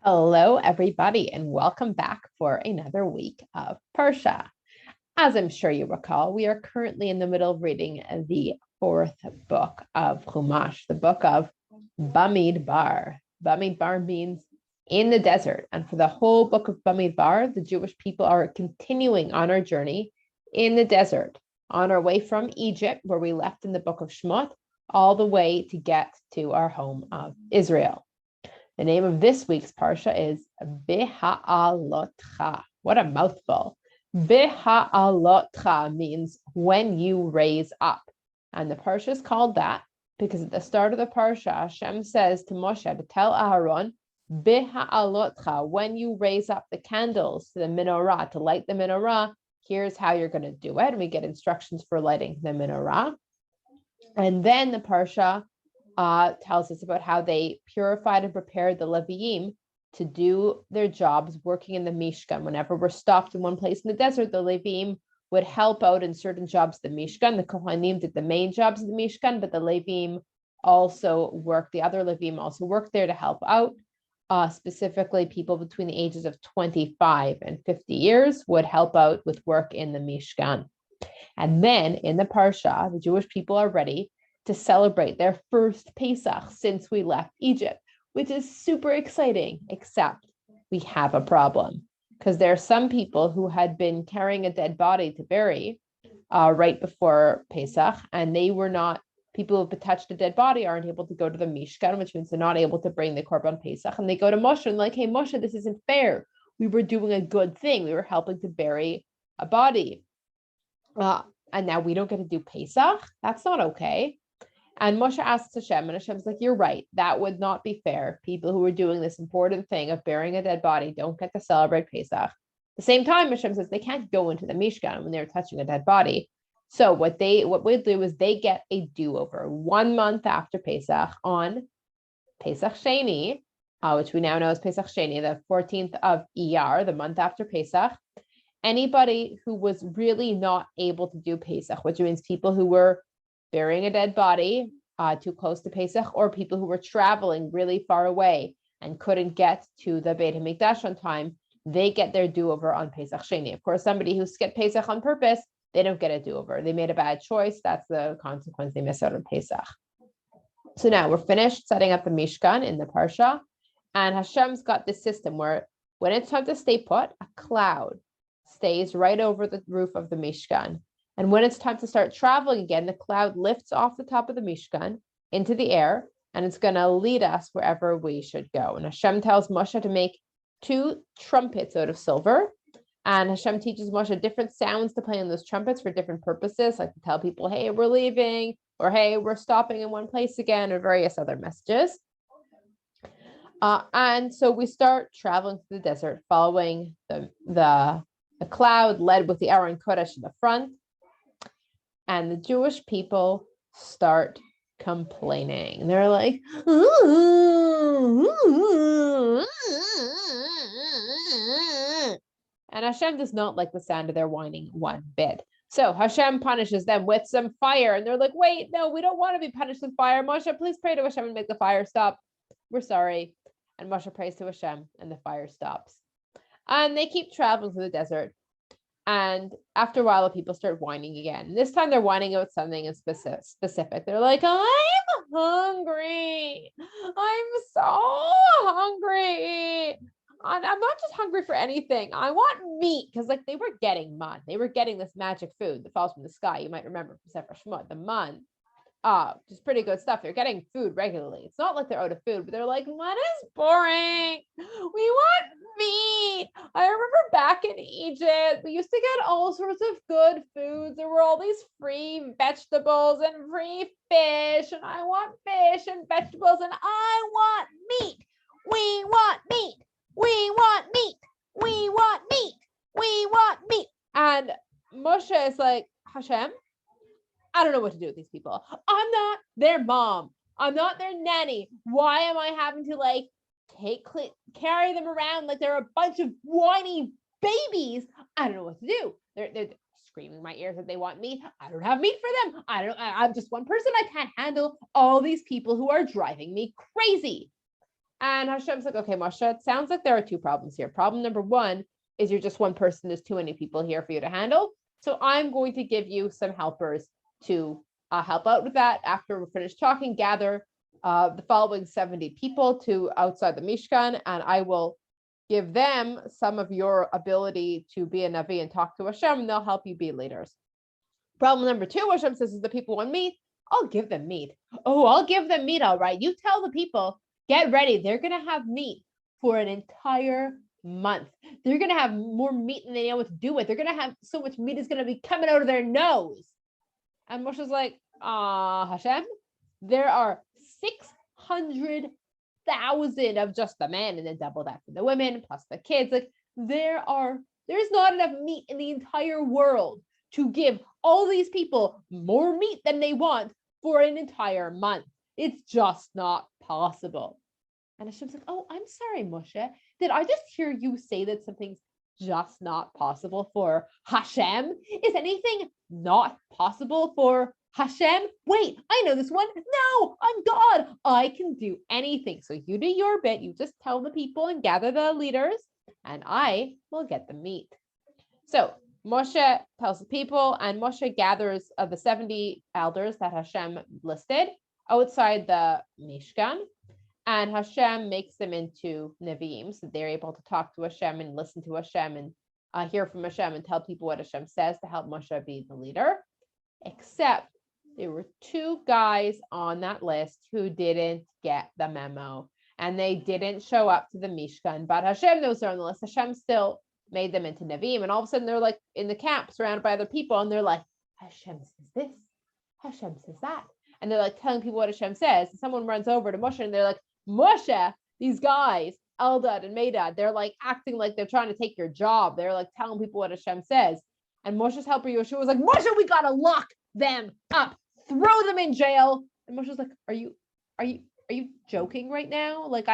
Hello, everybody, and welcome back for another week of Parsha. As I'm sure you recall, we are currently in the middle of reading the fourth book of Chumash, the book of Bamidbar. Bamidbar means in the desert. And for the whole book of Bamidbar, the Jewish people are continuing on our journey in the desert, on our way from Egypt, where we left in the book of Shemot, all the way to get to our home of Israel. The name of this week's Parsha is beha'alotcha. What a mouthful. Beha'alotcha means when you raise up. And the Parsha is called that because at the start of the Parsha, Hashem says to Moshe to tell Aaron, beha'alotcha, when you raise up the candles to the menorah, to light the menorah, here's how you're going to do it. And we get instructions for lighting the menorah. And then the Parsha tells us about how they purified and prepared the Leviim to do their jobs working in the Mishkan. Whenever we're stopped in one place in the desert, the Leviim would help out in certain jobs in the Mishkan. The Kohanim did the main jobs of the Mishkan, but the Leviim also worked, the other Leviim also worked there to help out. Specifically, people between the ages of 25 and 50 years would help out with work in the Mishkan. And then in the Parsha, the Jewish people are ready to celebrate their first Pesach since we left Egypt, which is super exciting, except we have a problem because there are some people who had been carrying a dead body to bury right before Pesach, and they were not, people who touched a dead body aren't able to go to the Mishkan, which means they're not able to bring the Korban Pesach, and they go to Moshe and like, hey, Moshe, this isn't fair. We were doing a good thing. We were helping to bury a body. And now we don't get to do Pesach? That's not okay. And Moshe asks Hashem, and Hashem's like, you're right, that would not be fair. People who are doing this important thing of burying a dead body don't get to celebrate Pesach. At the same time, Hashem says they can't go into the Mishkan when they're touching a dead body. So what we do is they get a do-over 1 month after Pesach on Pesach Sheni, which we now know as Pesach Sheni, the 14th of Iyar, the month after Pesach. Anybody who was really not able to do Pesach, which means people who were burying a dead body too close to Pesach, or people who were traveling really far away and couldn't get to the Beit HaMikdash on time, they get their do-over on Pesach Sheni. Of course, somebody who skipped Pesach on purpose, they don't get a do-over. They made a bad choice. That's the consequence. They miss out on Pesach. So now we're finished setting up the Mishkan in the Parsha, and Hashem's got this system where when it's time to stay put, a cloud stays right over the roof of the Mishkan. And when it's time to start traveling again, the cloud lifts off the top of the Mishkan into the air, and it's going to lead us wherever we should go. And Hashem tells Moshe to make 2 trumpets out of silver. And Hashem teaches Moshe different sounds to play on those trumpets for different purposes, like to tell people, hey, we're leaving, or hey, we're stopping in one place again, or various other messages. And so we start traveling through the desert, following the cloud led with the Aaron Kodesh in the front. And the Jewish people start complaining. They're like, and Hashem does not like the sound of their whining one bit. So Hashem punishes them with some fire. And they're like, wait, no, we don't want to be punished with fire. Moshe, please pray to Hashem and make the fire stop. We're sorry. And Moshe prays to Hashem and the fire stops. And they keep traveling through the desert. And after a while, the people start whining again. This time they're whining about something specific. They're like, I'm hungry. I'm so hungry. And I'm not just hungry for anything. I want meat. Because like they were getting man. They were getting this magic food that falls from the sky. You might remember from Sefer Shemot, the man. Just pretty good stuff. They're getting food regularly. It's not like they're out of food, but they're like, man is boring. We want meat. I remember back in Egypt, we used to get all sorts of good foods. There were all these free vegetables and free fish, and I want fish and vegetables, and I want meat. We want meat. We want meat. We want meat. We want meat. And Moshe is like, Hashem, I don't know what to do with these people. I'm not their mom. I'm not their nanny. Why am I having to like carry them around like they're a bunch of whiny babies? I don't know what to do. They're screaming in my ears that they want meat. I don't have meat for them. I'm just one person. I can't handle all these people who are driving me crazy. And Hashem's like, okay, Moshe, it sounds like there are two problems here. Problem number one is you're just one person. There's too many people here for you to handle. So I'm going to give you some helpers to help out with that. After we're finished talking, gather the following 70 people to outside the Mishkan, and I will give them some of your ability to be a Navi and talk to Hashem, and they'll help you be leaders. Problem number two, Hashem says, is the people want meat. I'll give them meat. Oh, I'll give them meat, all right. You tell the people, get ready. They're going to have meat for an entire month. They're going to have more meat than they know what to do with. They're going to have so much meat is going to be coming out of their nose. And Moshe's like, Hashem, there are 600,000 of just the men, and then double that for the women, plus the kids. Like there's not enough meat in the entire world to give all these people more meat than they want for an entire month. It's just not possible. And Hashem's like, oh, I'm sorry, Moshe. Did I just hear you say that something's just not possible for Hashem? Is anything not possible for Hashem? Wait, I know this one. No, I'm God. I can do anything. So you do your bit. You just tell the people and gather the leaders, and I will get the meat. So Moshe tells the people, and Moshe gathers the 70 elders that Hashem listed outside the Mishkan, and Hashem makes them into Nevi'im, so they're able to talk to Hashem and listen to Hashem and hear from Hashem and tell people what Hashem says to help Moshe be the leader. Except there were two guys on that list who didn't get the memo, and they didn't show up to the Mishkan, but Hashem knows they're on the list. Hashem still made them into Nevi'im, and all of a sudden they're like in the camp surrounded by other people, and they're like, Hashem says this, Hashem says that, and they're like telling people what Hashem says. And someone runs over to Moshe and they're like, Moshe, these guys, Eldad and Medad, they're like acting like they're trying to take your job. They're like telling people what Hashem says. And Moshe's helper Yoshua was like, Moshe, we gotta lock them up, throw them in jail. And Moshe's like, are you joking right now? Like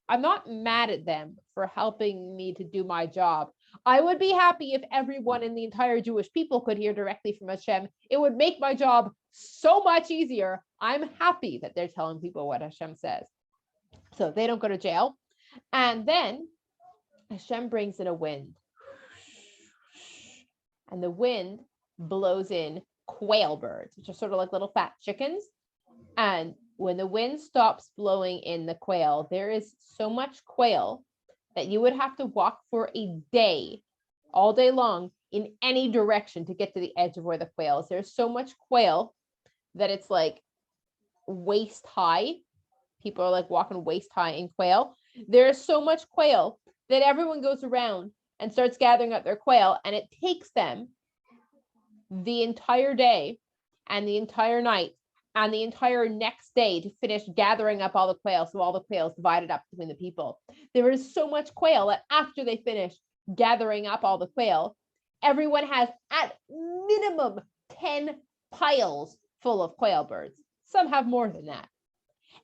I'm not mad at them for helping me to do my job. I would be happy if everyone in the entire Jewish people could hear directly from Hashem. It would make my job so much easier. I'm happy that they're telling people what Hashem says. So they don't go to jail. And then Hashem brings in a wind. And the wind blows in quail birds, which are sort of like little fat chickens. And when the wind stops blowing in the quail, there is so much quail that you would have to walk for a day, all day long, in any direction to get to the edge of where the quail is. There's so much quail that it's like waist high. People are like walking waist high in quail. There's so much quail that everyone goes around and starts gathering up their quail, and it takes them the entire day and the entire night and the entire next day to finish gathering up all the quail. So all the quail is divided up between the people. There is so much quail that after they finish gathering up all the quail, everyone has at minimum 10 piles full of quail birds. Some have more than that.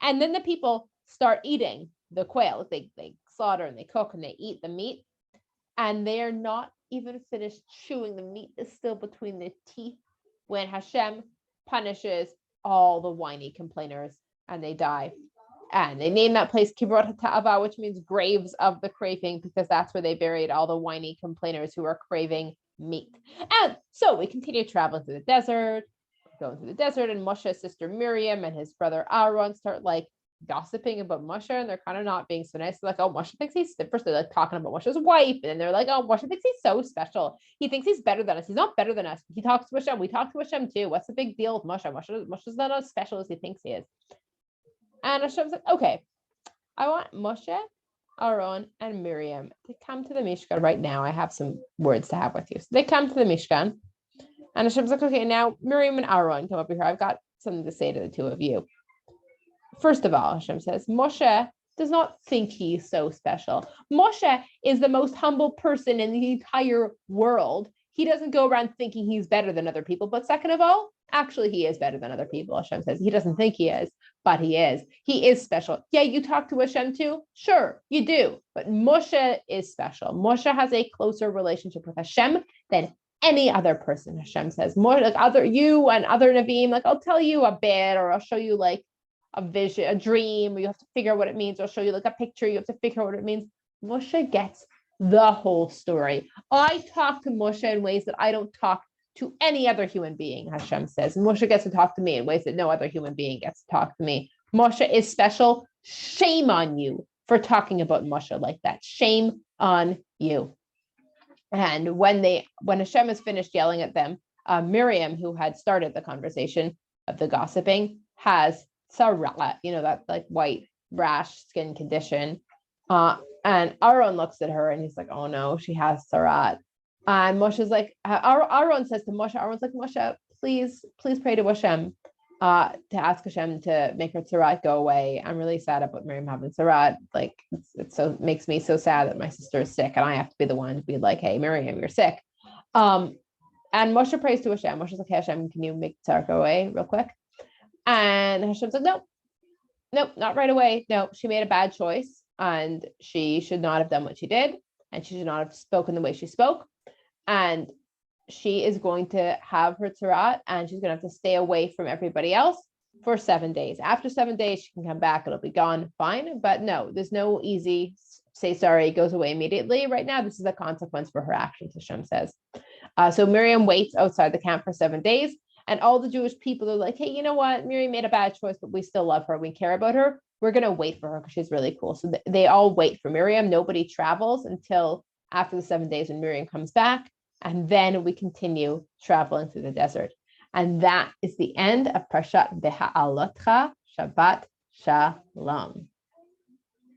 And then the people start eating the quail. They slaughter and they cook and they eat the meat. And they're not even finished chewing. The meat is still between their teeth when Hashem punishes all the whiny complainers, and they die. And they name that place Kivrot HaTa'ava, which means graves of the craving, because that's where they buried all the whiny complainers who are craving meat. And so we continue traveling through the desert, going through the desert, and Moshe's sister Miriam and his brother Aaron start like gossiping about Moshe, and they're kind of not being so nice. They're like, oh, Moshe thinks he's, first they're like talking about Moshe's wife, and then they're like, oh, Moshe thinks he's so special. He thinks he's better than us. He's not better than us. He talks to Hashem. We talk to Hashem too. What's the big deal with Moshe? Moshe's not as special as he thinks he is. And Hashem's like, okay, I want Moshe, Aaron, and Miriam to come to the Mishkan right now. I have some words to have with you. So they come to the Mishkan, and Hashem's like, okay, now Miriam and Aaron, come over here. I've got something to say to the two of you. First of all, Hashem says, Moshe does not think he's so special. Moshe is the most humble person in the entire world. He doesn't go around thinking he's better than other people. But second of all, actually, he is better than other people, Hashem says. He doesn't think he is, but he is. He is special. Yeah, you talk to Hashem too? Sure, you do. But Moshe is special. Moshe has a closer relationship with Hashem than any other person, Hashem says. More like you and other Nevi'im, like I'll tell you a bit, or I'll show you like a vision, a dream, or you have to figure out what it means. I'll show you like a picture. You have to figure out what it means. Moshe gets the whole story. I talk to Moshe in ways that I don't talk to any other human being, Hashem says. And Moshe gets to talk to me in ways that no other human being gets to talk to me. Moshe is special. Shame on you for talking about Moshe like that. Shame on you. And when Hashem is finished yelling at them, Miriam, who had started the conversation of the gossiping, has tzara, that like white rash skin condition. And Aaron looks at her and he's like, oh no, she has tzara. And Moshe's like, Aaron says to Moshe, Aaron's like, Moshe, please pray to Hashem, to ask Hashem to make her tzara go away. I'm really sad about Miriam having tzara. Like it makes me so sad that my sister is sick and I have to be the one to be like, hey, Miriam, you're sick. And Moshe prays to Hashem. Moshe's like, hey, Hashem, can you make tzara go away real quick? And Hashem's like, nope, not right away. No, she made a bad choice and she should not have done what she did. And she should not have spoken the way she spoke. And she is going to have her tzara and she's going to have to stay away from everybody else for 7 days. After 7 days, she can come back. It'll be gone. Fine. But no, there's no easy say sorry, it goes away immediately. Right now, this is a consequence for her actions, Hashem says. So Miriam waits outside the camp for 7 days. And all the Jewish people are like, hey, you know what? Miriam made a bad choice, but we still love her. We care about her. We're going to wait for her because she's really cool. So they all wait for Miriam. Nobody travels until after the 7 days when Miriam comes back. And then we continue traveling through the desert. And that is the end of Parshat Beha'alotcha. Shabbat Shalom.